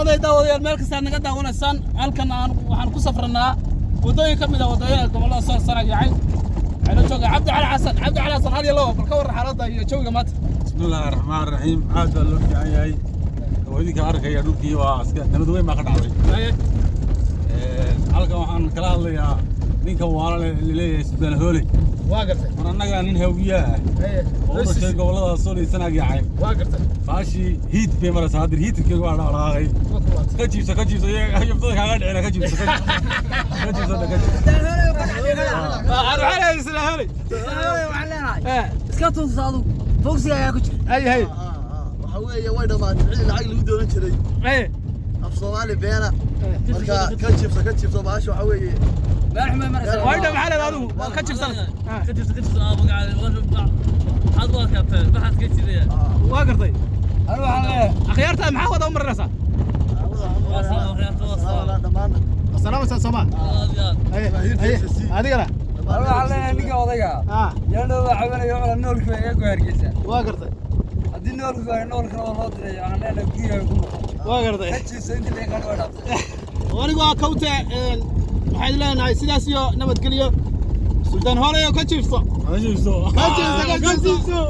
نبضي داوديال meel kasta naga daawanaysan halkan waxaan ku safranaa wadooyin kamid ah wadooyinka gobolada soo saraayay على جوجا عبد على حسن هذه الله بالكور حالتها هي جوجا مات بسم الله الرحمن الرحيم عاد لو جاي وديك arkaya dhulkii waa aska nabad weyn ma ka dhacday halka waxaan kala hadlayaa ninka waala leeyahay sidaan hoolay waa gartay mar anaga nin hawiya oo dadka gobolada soo liisanaa yaacay waa gartay baashi heat bay marasa hadir heatkii waa dhaqaaqay ka jiibso ayubtada kaaga dhicina ka jiibso على isla hoolay waxaan leenahay iska tuusaado boogsiga ayaa ku jira hay waxa weeye way dhamaatay lacag lagu doonan jiray af Soomaali beena marka ka jiibso baash waxa weeye baaxma markaa way dhamaxalad adigu ka jibsan magacaada adoo kaabtay baxad ka jiraya waa gartay anu waxaan leeyahay akhyaarta maxaa wada u marinaysaa dhamaan السلام عليكم سوما adigana anu waxaan leeyahay ninka odayga yana waxa weeye wala noolku ay ku hargeysa waa gartay hadii noolku ay noolkana loo diray waxaan leenahay guriga ku noqon waa gartay kajiisa inta ay ka dhaafay wanigu waa kawta waxaan leenahay sidaas iyo nabad geliyo sultan hore ka jiifso ka jiibso